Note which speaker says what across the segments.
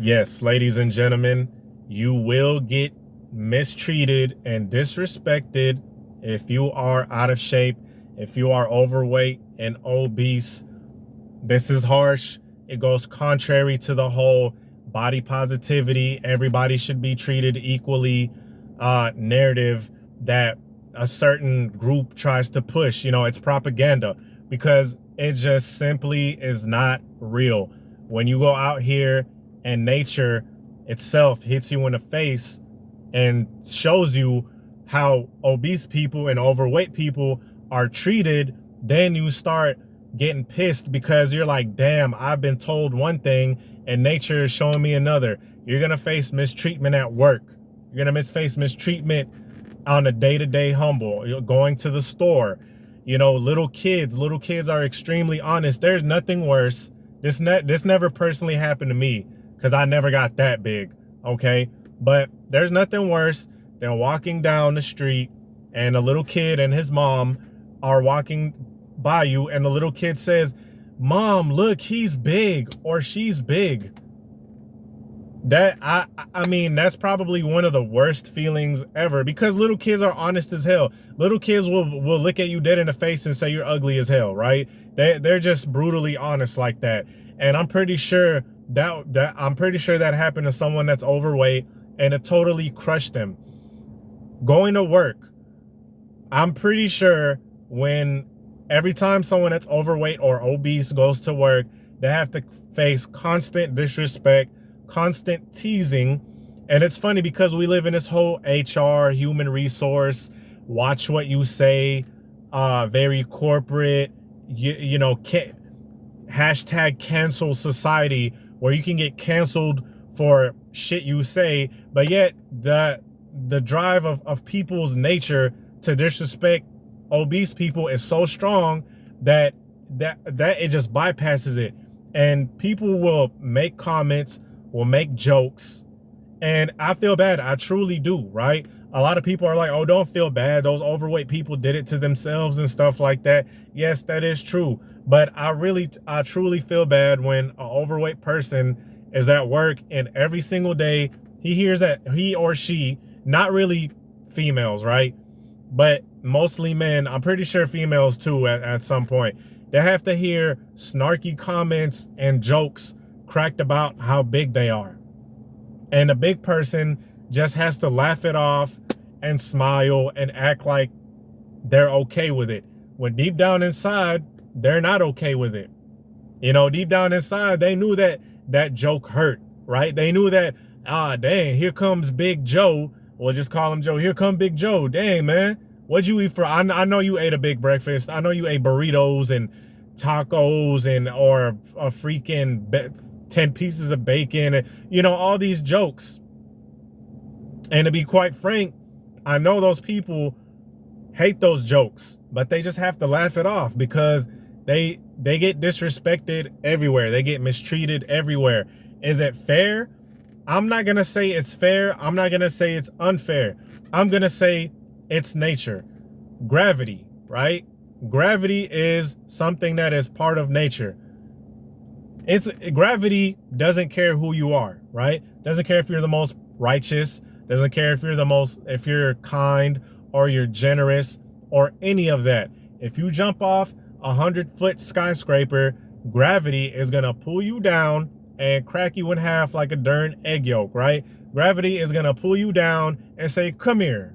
Speaker 1: Yes, ladies and gentlemen, you will get mistreated and disrespected if you are out of shape, if you are overweight and obese. This is harsh. It goes contrary to the whole body positivity, everybody should be treated equally narrative that a certain group tries to push. You know, it's propaganda because it just simply is not real. When you go out here and nature itself hits you in the face and shows you how obese people and overweight people are treated, then you start getting pissed because you're like, damn, I've been told one thing and nature is showing me another. You're gonna face mistreatment at work. You're gonna face mistreatment on a day-to-day humble. You're going to the store. You know, little kids are extremely honest. There's nothing worse. This never personally happened to me because I never got that big, okay? But there's nothing worse than walking down the street and a little kid and his mom are walking by you and the little kid says, "Mom, look, he's big," or "she's big." That I mean, that's probably one of the worst feelings ever because little kids are honest as hell. Little kids will look at you dead in the face and say you're ugly as hell, right? They're just brutally honest like that. And I'm pretty sure that happened to someone that's overweight and it totally crushed them. Going to work, I'm pretty sure every time someone that's overweight or obese goes to work, they have to face constant disrespect, constant teasing. And it's funny because we live in this whole HR, human resource, watch what you say, very corporate, you know, hashtag cancel society where you can get canceled for shit you say, but yet the drive of people's nature to disrespect obese people is so strong that it just bypasses it. And people will make comments, will make jokes, and I feel bad. I truly do, right? A lot of people are like, oh, don't feel bad. Those overweight people did it to themselves and stuff like that. Yes, that is true. But I truly feel bad when an overweight person is at work and every single day he hears that he or she, not really females, right? But mostly men, I'm pretty sure females too at some point, they have to hear snarky comments and jokes cracked about how big they are. And a big person just has to laugh it off and smile and act like they're okay with it. When deep down inside, they're not okay with it. You know, deep down inside, they knew that joke hurt, right? They knew that, dang, here comes Big Joe. We'll just call him Joe. Here come Big Joe. Dang, man. What'd you eat for? I know you ate a big breakfast. I know you ate burritos and tacos or a freaking 10 pieces of bacon. And, you know, all these jokes. And to be quite frank, I know those people hate those jokes, but they just have to laugh it off because they get disrespected everywhere. They get mistreated everywhere. Is it fair? I'm not going to say it's fair. I'm not going to say it's unfair. I'm going to say it's nature. Gravity, right? Gravity is something that is part of nature. Gravity doesn't care who you are, right? Doesn't care if you're the most righteous, doesn't care if you're kind or you're generous or any of that. If you jump off a 100-foot skyscraper, gravity is gonna pull you down and crack you in half like a darn egg yolk, right? Gravity is gonna pull you down and say, come here,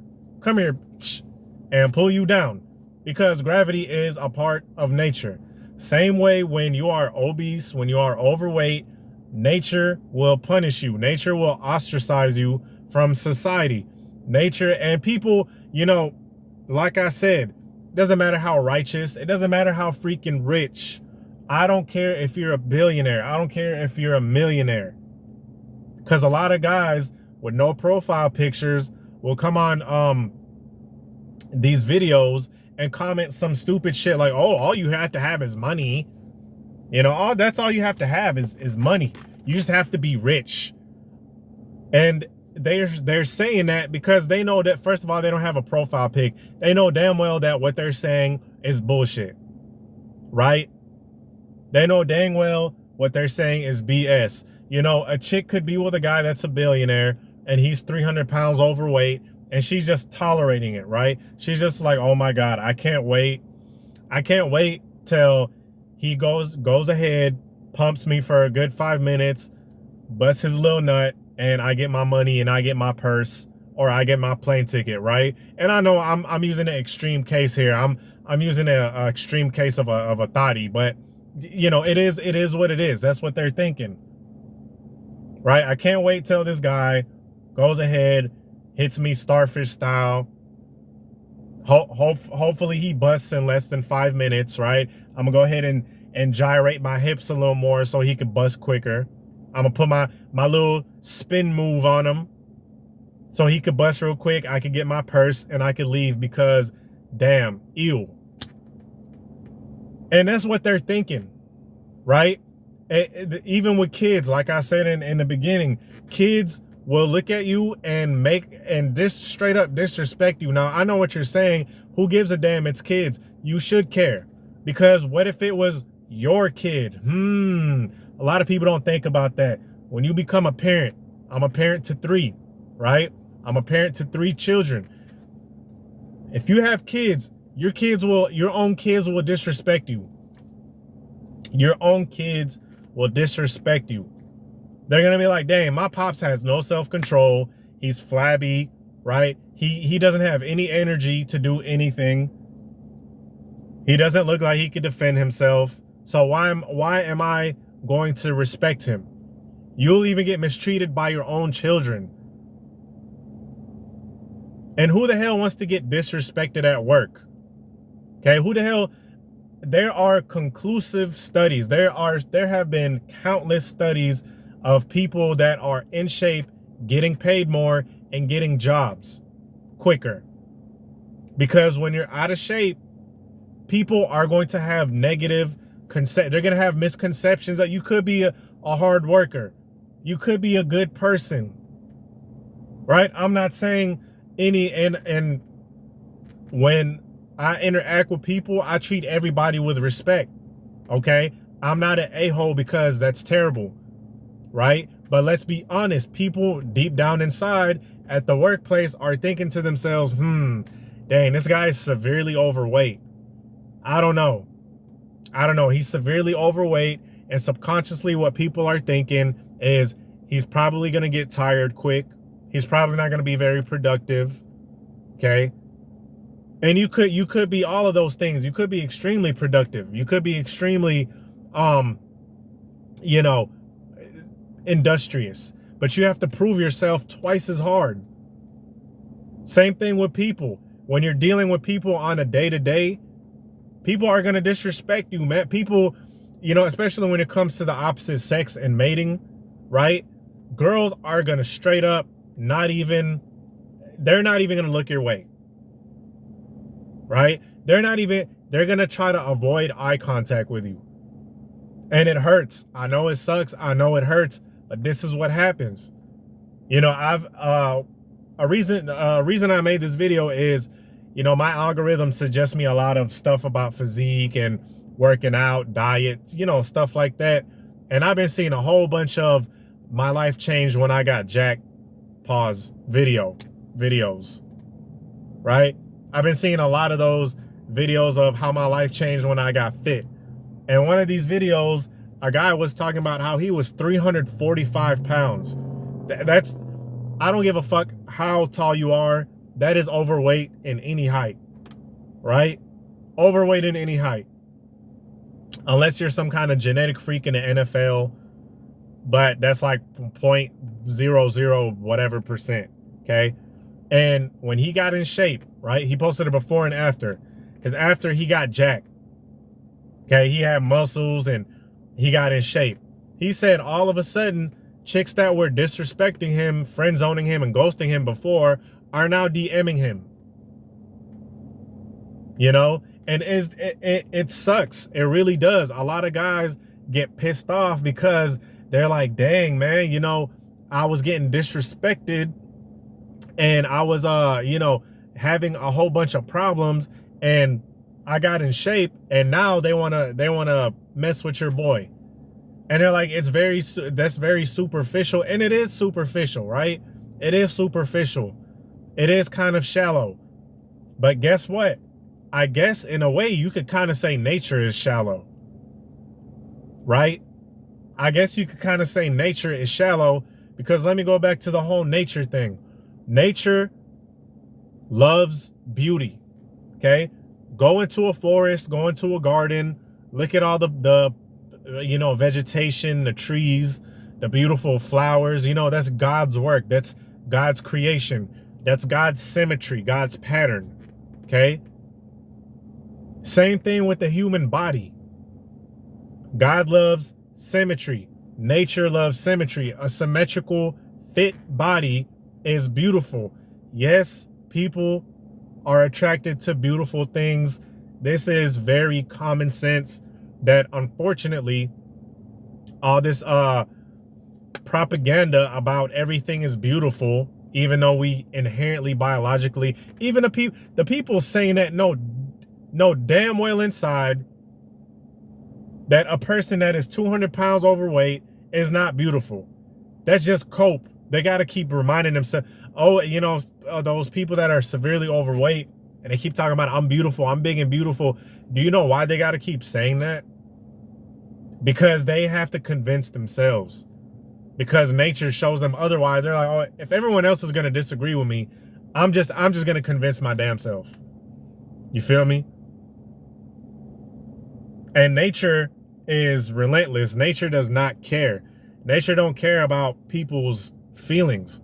Speaker 1: and pull you down because gravity is a part of nature. Same way when you are obese, when you are overweight, nature will punish you. Nature will ostracize you from society. Nature and people, you know, like I said, doesn't matter how righteous, it doesn't matter how freaking rich. I don't care if you're a billionaire. I don't care if you're a millionaire. Because a lot of guys with no profile pictures will come on these videos and comment some stupid shit like, oh, all you have to have is money. You know, that's all you have to have is money. You just have to be rich. And they're saying that because they know that, first of all, they don't have a profile pic. They know damn well that what they're saying is bullshit, right? They know dang well what they're saying is BS. You know, a chick could be with a guy that's a billionaire and he's 300 pounds overweight and she's just tolerating it, right? She's just like, oh my God, I can't wait. I can't wait till he goes ahead, pumps me for a good 5 minutes, busts his little nut, and I get my money and I get my purse or I get my plane ticket, right? And I know I'm using an extreme case here. I'm using an extreme case of a thotty, but you know, it is what it is. That's what they're thinking, right? I can't wait till this guy goes ahead, hits me starfish style. Hopefully he busts in less than 5 minutes, right? I'm gonna go ahead and gyrate my hips a little more so he can bust quicker. I'm gonna put my little spin move on him so he could bust real quick. I could get my purse and I could leave because, damn, ew. And that's what they're thinking, right? Even with kids, like I said in the beginning, kids will look at you and just straight up disrespect you. Now, I know what you're saying. Who gives a damn? It's kids. You should care. Because what if it was your kid? A lot of people don't think about that. When you become a parent, I'm a parent to 3, right? I'm a parent to 3 children. If you have kids, your own kids will disrespect you. Your own kids will disrespect you. They're gonna be like, dang, my pops has no self-control. He's flabby, right? He doesn't have any energy to do anything. He doesn't look like he could defend himself. So why am I going to respect him? You'll even get mistreated by your own children. And who the hell wants to get disrespected at work? Okay, who the hell? There are conclusive studies. There have been countless studies of people that are in shape, getting paid more, and getting jobs quicker. Because when you're out of shape, people are going to have negative they're going to have misconceptions that you could be a hard worker. You could be a good person. Right? I'm not saying and when I interact with people, I treat everybody with respect. Okay? I'm not an a-hole because that's terrible. Right? But let's be honest, people deep down inside at the workplace are thinking to themselves, dang, this guy is severely overweight. I don't know. He's severely overweight, and subconsciously what people are thinking is he's probably going to get tired quick. He's probably not going to be very productive. Okay? And you could be all of those things. You could be extremely productive. You could be extremely industrious, but you have to prove yourself twice as hard. Same thing with people. When you're dealing with people on a day-to-day, people are going to disrespect you, man. People, especially when it comes to the opposite sex and mating, right? Girls are going to straight up they're not even going to look your way, right? They're going to try to avoid eye contact with you. And it hurts. I know it sucks. I know it hurts, but this is what happens. A reason I made this video is, my algorithm suggests me a lot of stuff about physique and working out, diet, stuff like that. And I've been seeing a whole bunch of my life changed when I got jacked, videos, right? I've been seeing a lot of those videos of how my life changed when I got fit. And one of these videos, a guy was talking about how he was 345 pounds. I don't give a fuck how tall you are. That is overweight in any height, right? Overweight in any height. Unless you're some kind of genetic freak in the NFL, but that's like 0.00 whatever percent, okay? And when he got in shape, right, he posted a before and after. Because after he got jacked, okay, he had muscles and he got in shape. He said all of a sudden, chicks that were disrespecting him, friend zoning him, and ghosting him before are now DMing him. And it sucks. It really does. A lot of guys get pissed off because they're like, dang, man, I was getting disrespected and I was, having a whole bunch of problems and I got in shape and now they want to mess with your boy. And they're like, that's very superficial. And it is superficial, right? It is superficial. It is kind of shallow. But guess what? I guess in a way you could kind of say nature is shallow, right? I guess you could kind of say nature is shallow, because let me go back to the whole nature thing. Nature loves beauty, okay? Go into a forest, go into a garden, look at all the vegetation, the trees, the beautiful flowers. That's God's work. That's God's creation. That's God's symmetry, God's pattern, okay? Same thing with the human body. God loves symmetry. Nature loves symmetry. A symmetrical, fit body is beautiful. Yes, people are attracted to beautiful things. This is very common sense that unfortunately all this propaganda about everything is beautiful, even though we inherently biologically, even the people saying that know damn well inside that a person that is 200 pounds overweight is not beautiful. That's just cope. They got to keep reminding themselves, oh, those people that are severely overweight and they keep talking about, I'm beautiful, I'm big and beautiful. Do you know why they got to keep saying that? Because they have to convince themselves. Because nature shows them otherwise. They're like, oh, if everyone else is going to disagree with me, I'm just going to convince my damn self. You feel me? And nature is relentless. Nature does not care. Nature don't care about people's feelings.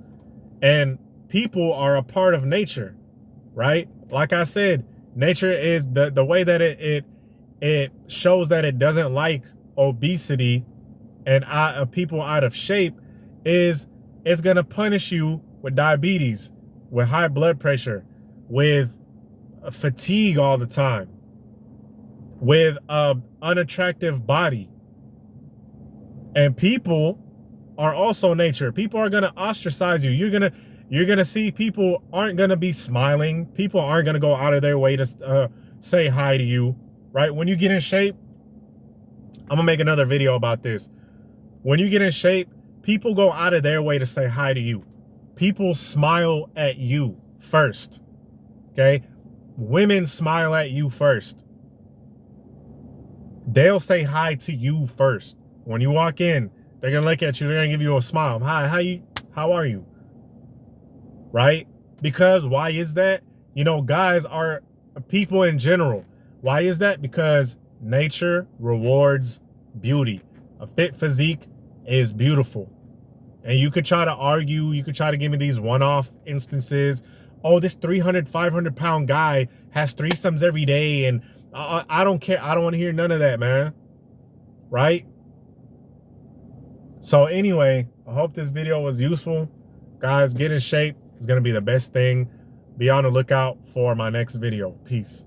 Speaker 1: And people are a part of nature, right? Like I said, nature is the way that it shows that it doesn't like obesity and people out of shape is it's going to punish you with diabetes, with high blood pressure, with fatigue all the time, with an unattractive body. And people are also nature. People are going to ostracize you. You're going to see people aren't going to be smiling. People aren't going to go out of their way to say hi to you, right? When you get in shape, I'm going to make another video about this. When you get in shape, people go out of their way to say hi to you. People smile at you first, okay? Women smile at you first. They'll say hi to you first. When you walk in, they're going to look at you. They're going to give you a smile. Hi, how are you? Right? Because why is that? Guys are people in general. Why is that? Because nature rewards beauty. A fit physique is beautiful. And you could try to argue, you could try to give me these one-off instances. Oh, this 300, 500-pound guy has threesomes every day, and I don't care. I don't want to hear none of that, man. Right? So anyway, I hope this video was useful. Guys, get in shape. It's going to be the best thing. Be on the lookout for my next video. Peace.